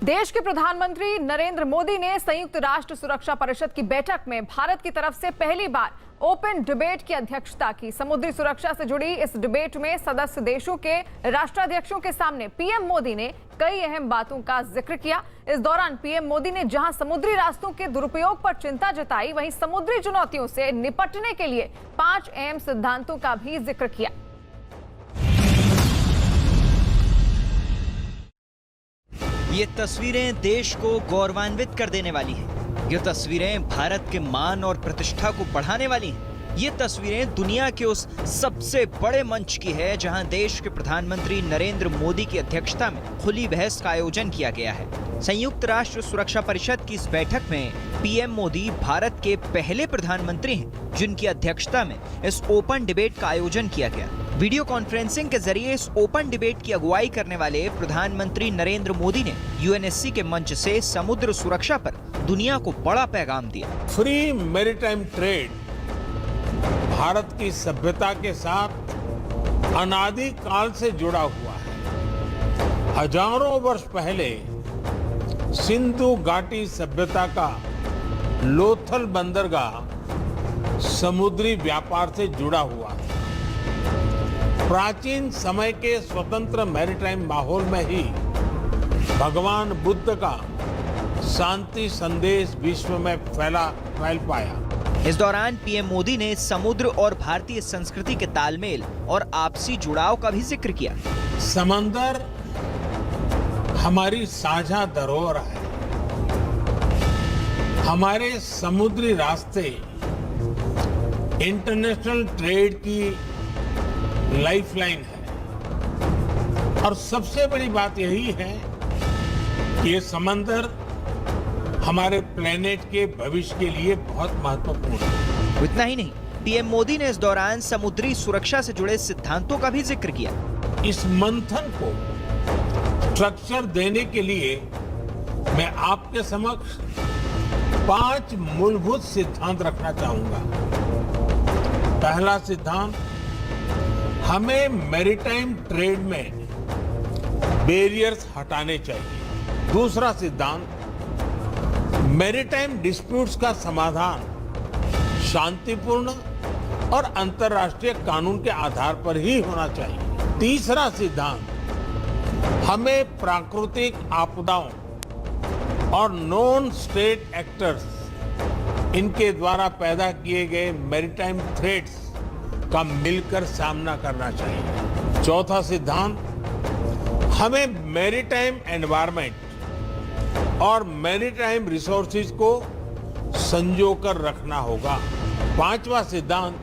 देश के प्रधानमंत्री नरेंद्र मोदी ने संयुक्त राष्ट्र सुरक्षा परिषद की बैठक में भारत की तरफ से पहली बार ओपन डिबेट की अध्यक्षता की। समुद्री सुरक्षा से जुड़ी इस डिबेट में सदस्य देशों के राष्ट्राध्यक्षों के सामने पीएम मोदी ने कई अहम बातों का जिक्र किया। इस दौरान पीएम मोदी ने जहां समुद्री रास्तों के दुरुपयोग पर चिंता जताई, वहीं समुद्री चुनौतियों से निपटने के लिए 5 अहम सिद्धांतों का भी जिक्र किया। ये तस्वीरें देश को गौरवान्वित कर देने वाली हैं। ये तस्वीरें भारत के मान और प्रतिष्ठा को बढ़ाने वाली हैं। ये तस्वीरें दुनिया के उस सबसे बड़े मंच की है जहां देश के प्रधानमंत्री नरेंद्र मोदी की अध्यक्षता में खुली बहस का आयोजन किया गया है। संयुक्त राष्ट्र सुरक्षा परिषद की इस बैठक में पीएम मोदी भारत के पहले प्रधानमंत्री हैं जिनकी अध्यक्षता में इस ओपन डिबेट का आयोजन किया गया। वीडियो कॉन्फ्रेंसिंग के जरिए इस ओपन डिबेट की अगुवाई करने वाले प्रधानमंत्री नरेंद्र मोदी ने यूएनएससी के मंच से समुद्र सुरक्षा पर दुनिया को बड़ा पैगाम दिया। फ्री मैरीटाइम ट्रेड भारत की सभ्यता के साथ अनादि काल से जुड़ा हुआ है। हजारों वर्ष पहले सिंधु घाटी सभ्यता का लोथल बंदरगाह समुद्री व्यापार से जुड़ा हुआ है। प्राचीन समय के स्वतंत्र मैरीटाइम माहौल में ही भगवान बुद्ध का शांति संदेश विश्व में फैल पाया। इस दौरान पीएम मोदी ने समुद्र और भारतीय संस्कृति के तालमेल और आपसी जुड़ाव का भी जिक्र किया। समंदर हमारी साझा धरोहर है। हमारे समुद्री रास्ते इंटरनेशनल ट्रेड की लाइफलाइन है और सबसे बड़ी बात यही है कि ये समंदर हमारे प्लेनेट के भविष्य के लिए बहुत महत्वपूर्ण है। इतना ही नहीं, पीएम मोदी ने इस दौरान समुद्री सुरक्षा से जुड़े सिद्धांतों का भी जिक्र किया। इस मंथन को स्ट्रक्चर देने के लिए मैं आपके समक्ष 5 मूलभूत सिद्धांत रखना चाहूंगा। पहला सिद्धांत, हमें मैरीटाइम ट्रेड में बैरियर्स हटाने चाहिए। दूसरा सिद्धांत, मैरीटाइम डिस्प्यूट्स का समाधान शांतिपूर्ण और अंतर्राष्ट्रीय कानून के आधार पर ही होना चाहिए। तीसरा सिद्धांत, हमें प्राकृतिक आपदाओं और नॉन स्टेट एक्टर्स इनके द्वारा पैदा किए गए मैरीटाइम थ्रेट्स का मिलकर सामना करना चाहिए। चौथा सिद्धांत, हमें मैरीटाइम एनवायरनमेंट और मैरीटाइम रिसोर्सेज को संजोकर रखना होगा। पांचवा सिद्धांत,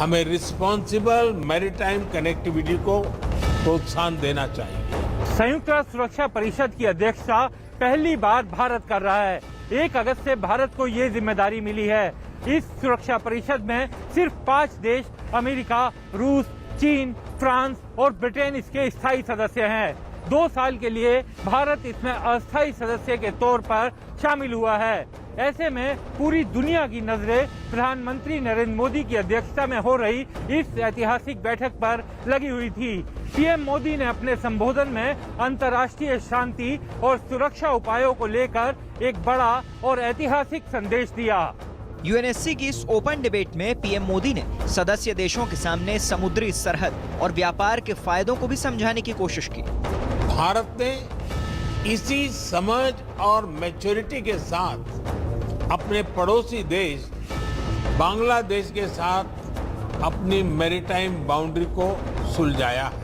हमें रिस्पॉन्सिबल मैरीटाइम कनेक्टिविटी को प्रोत्साहन देना चाहिए। संयुक्त राष्ट्र सुरक्षा परिषद की अध्यक्षता पहली बार भारत कर रहा है। 1 अगस्त से भारत को ये जिम्मेदारी मिली है। इस सुरक्षा परिषद में सिर्फ 5 देश अमेरिका, रूस, चीन, फ्रांस और ब्रिटेन इसके स्थायी सदस्य हैं। 2 साल के लिए भारत इसमें अस्थायी सदस्य के तौर पर शामिल हुआ है। ऐसे में पूरी दुनिया की नजरें प्रधानमंत्री नरेंद्र मोदी की अध्यक्षता में हो रही इस ऐतिहासिक बैठक पर लगी हुई थी। पीएम मोदी ने अपने संबोधन में अंतर्राष्ट्रीय शांति और सुरक्षा उपायों को लेकर एक बड़ा और ऐतिहासिक संदेश दिया। यूएनएससी की इस ओपन डिबेट में पीएम मोदी ने सदस्य देशों के सामने समुद्री सरहद और व्यापार के फायदों को भी समझाने की कोशिश की। भारत ने इसी समझ और मैच्योरिटी के साथ अपने पड़ोसी देश बांग्लादेश के साथ अपनी मैरीटाइम बाउंड्री को सुलझाया है।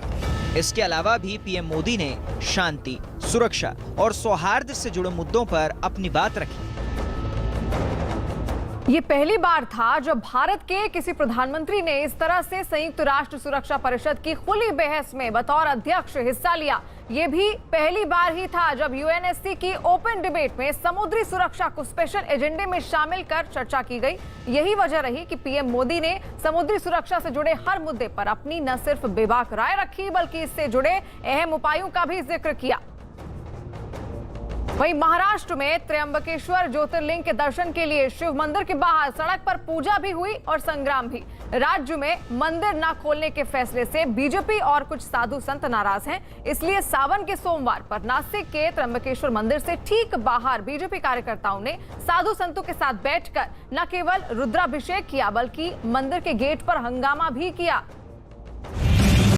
इसके अलावा भी पीएम मोदी ने शांति, सुरक्षा और सौहार्द से जुड़े मुद्दों पर अपनी बात रखी। ये पहली बार था जब भारत के किसी प्रधानमंत्री ने इस तरह से संयुक्त राष्ट्र सुरक्षा परिषद की खुली बहस में बतौर अध्यक्ष हिस्सा लिया। ये भी पहली बार ही था जब यूएनएससी की ओपन डिबेट में समुद्री सुरक्षा को स्पेशल एजेंडे में शामिल कर चर्चा की गई। यही वजह रही कि पीएम मोदी ने समुद्री सुरक्षा से जुड़े हर मुद्दे पर अपनी न सिर्फ बेबाक राय रखी, बल्कि इससे जुड़े अहम उपायों का भी जिक्र किया। वहीं महाराष्ट्र में त्र्यंबकेश्वर ज्योतिर्लिंग के दर्शन के लिए शिव मंदिर के बाहर सड़क पर पूजा भी हुई और संग्राम भी। राज्य में मंदिर न खोलने के फैसले से बीजेपी और कुछ साधु संत नाराज हैं। इसलिए सावन के सोमवार पर नासिक के त्र्यंबकेश्वर मंदिर से ठीक बाहर बीजेपी कार्यकर्ताओं ने साधु संतों के साथ बैठकर न केवल रुद्राभिषेक किया बल्कि मंदिर के गेट पर हंगामा भी किया।